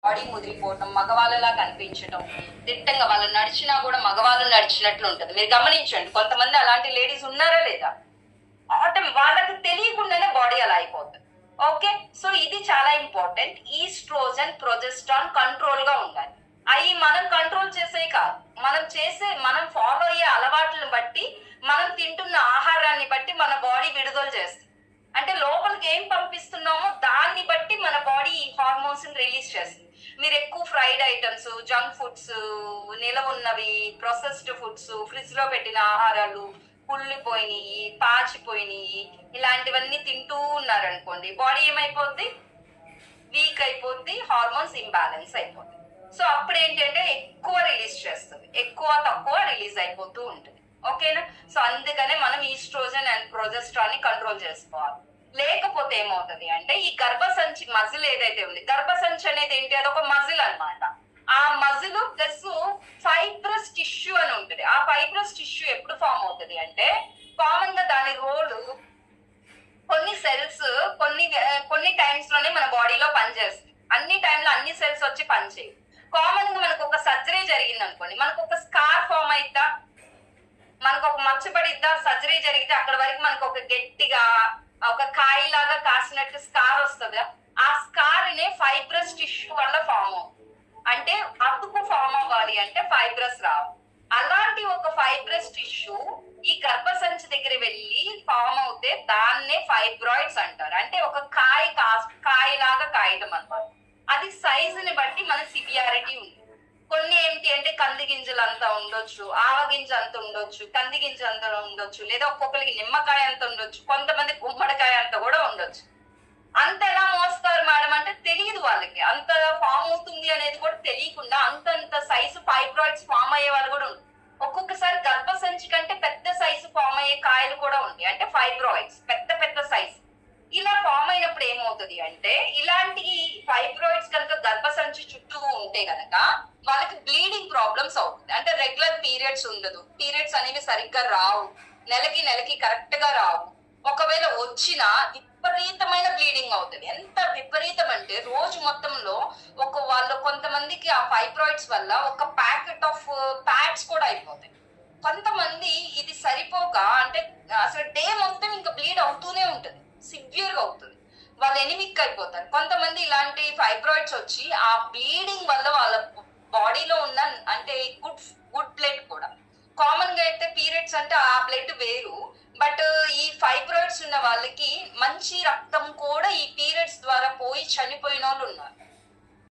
Body ముదిరిపోవటం, మగవాళ్ళలా కనిపించటం, దిట్టంగా వాళ్ళు నడిచినా కూడా మగవాళ్ళు నడిచినట్లు ఉంటుంది. మీరు గమనించండి, కొంతమంది అలాంటి లేడీస్ ఉన్నారా లేదా? వాళ్ళకి తెలియకుండానే బాడీ అలా అయిపోతుంది. ఓకే, సో ఇది చాలా ఇంపార్టెంట్. ఈస్ట్రోజన్, ప్రొజెస్ట్రాన్ కంట్రోల్ గా ఉండాలి. అవి మనం కంట్రోల్ చేసే కాదు, మనం ఫాలో అయ్యే అలవాట్లను బట్టి, మనం తింటున్న ఆహారాన్ని బట్టి మన బాడీ విడుదల చేస్తుంది. అంటే లోపలికి ఏం పంపిస్తున్నామో దాన్ని బట్టి మన బాడీ ఈ హార్మోన్స్ రిలీజ్ చేస్తుంది. మీరు ఎక్కువ ఫ్రైడ్ ఐటమ్స్, జంక్ ఫుడ్స్, నిలవ ఉన్నవి, ప్రాసెస్డ్ ఫుడ్స్, ఫ్రిడ్జ్ లో పెట్టిన ఆహారాలు, కుళ్ళిపోయినాయి, పాచిపోయినాయి, ఇలాంటివన్నీ తింటూ ఉన్నారనుకోండి, బాడీ ఏమైపోద్ది? వీక్ అయిపోద్ది, హార్మోన్స్ ఇంబ్యాలెన్స్ అయిపోద్ది. సో అప్పుడు ఏంటంటే ఎక్కువ రిలీజ్ చేస్తుంది, ఎక్కువ తక్కువ రిలీజ్ అయిపోతూ ఉంటుంది. ఓకేనా? సో అందుకనే మనం ఈస్ట్రోజన్ అండ్ ప్రొజెస్ట్రాన్ ని కంట్రోల్ చేసుకోవాలి. లేకపోతే ఏమవుతుంది అంటే, ఈ గర్భసంచి మజిల్ ఏదైతే ఉంది, గర్భసంచి అనేది ఏంటి? అదొక మజిల్ అన్నమాట. ఆ మజిల్ ప్లస్ ఫైబ్రస్ టిష్యూ అని ఉంటుంది. ఆ ఫైబ్రస్ టిష్యూ ఎప్పుడు ఫామ్ అవుతుంది అంటే, కామన్ గా దాని రోల్ కొన్ని సెల్స్ కొన్ని టైమ్స్ లోనే మన బాడీలో పనిచేస్తుంది. అన్ని టైంలో అన్ని సెల్స్ వచ్చి పనిచేయవు. కామన్ గా మనకు ఒక సర్జరీ జరిగింది అనుకోండి, మనకు ఒక స్కార్ ఫామ్ అయిద్దా, మనకు ఒక మచ్చబడిద్దా? సర్జరీ జరిగితే అక్కడ వరకు మనకు ఒక గట్టిగా ఒక కాయలాగా కాసినట్టు స్కార్ వస్తుంది. ఆ స్కార్ నే ఫైబ్రస్ టిష్యూ వల్ల ఫామ్ అవుతుంది. అంటే అతుకు ఫామ్ అవ్వాలి అంటే ఫైబ్రస్ రావు. అలాంటి ఒక ఫైబ్రస్ టిష్యూ ఈ గర్భసంచి దగ్గర వెళ్ళి ఫామ్ అవుతే దాన్నే ఫైబ్రాయిడ్స్ అంటారు. అంటే ఒక కాయలాగా కాయటం అన్నమాట. అది సైజుని బట్టి మన సివియారిటీ ఉంది. కొన్ని ఏంటి అంటే కంది గింజలు అంతా ఉండొచ్చు, ఆవగింజ అంత ఉండొచ్చు, కంది గింజ అంత ఉండొచ్చు, లేదా ఒక్కొక్కరికి నిమ్మకాయ అంత ఉండొచ్చు, కొంతమంది గుమ్మడికాయ అంత కూడా ఉండొచ్చు. అంత ఎలా మోస్తారు మేడం అంటే తెలియదు వాళ్ళకి. అంత ఫామ్ అవుతుంది అనేది కూడా తెలియకుండా అంతంత సైజు ఫైబ్రాయిడ్స్ ఫామ్ అయ్యే వాళ్ళు కూడా ఉంది. ఒక్కొక్కసారి గర్భసంచి కంటే పెద్ద సైజు ఫామ్ అయ్యే కాయలు కూడా ఉంది, అంటే ఫైబ్రాయిడ్స్ పెద్ద పెద్ద సైజు. ఇలా ఫామ్ అయినప్పుడు ఏమవుతుంది అంటే, ఇలాంటి ఫైబ్రాయిడ్స్ కనుక గర్భసంచి చుట్టూ ఉంటే గనక వాళ్ళకి బ్లీడింగ్ ప్రాబ్లమ్స్ అవుతుంది. అంటే రెగ్యులర్ పీరియడ్స్ ఉండదు, పీరియడ్స్ అనేవి సరిగ్గా రావు, నెలకి కరెక్ట్ గా రావు. ఒకవేళ వచ్చినా విపరీతమైన బ్లీడింగ్ అవుతుంది. ఎంత విపరీతం అంటే రోజు మొత్తంలో వాళ్ళు కొంతమందికి ఆ ఫైబ్రాయిడ్స్ వల్ల ఒక ప్యాకెట్ ఆఫ్ ప్యాడ్స్ కూడా అయిపోతాయి. కొంతమంది ఇది సరిపోక అంటే అసలు డే మొత్తం ఇంకా బ్లీడ్ అవుతూనే ఉంటుంది, సివియర్ గా అవుతుంది, వాళ్ళు ఎనిమిక్ అయిపోతారు. కొంతమంది ఇలాంటి ఫైబ్రాయిడ్స్ వచ్చి ఆ బ్లీడింగ్ వల్ల వాళ్ళ బాడీలో ఉన్న అంటే గుడ్ బ్లడ్ కూడా, కామన్ గా అయితే పీరియడ్స్ అంటే ఆ బ్లడ్ వేరు, బట్ ఈ ఫైబ్రాయిడ్స్ ఉన్న వాళ్ళకి మంచి రక్తం కూడా ఈ పీరియడ్స్ ద్వారా పోయి చనిపోయిన వాళ్ళు ఉన్నారు.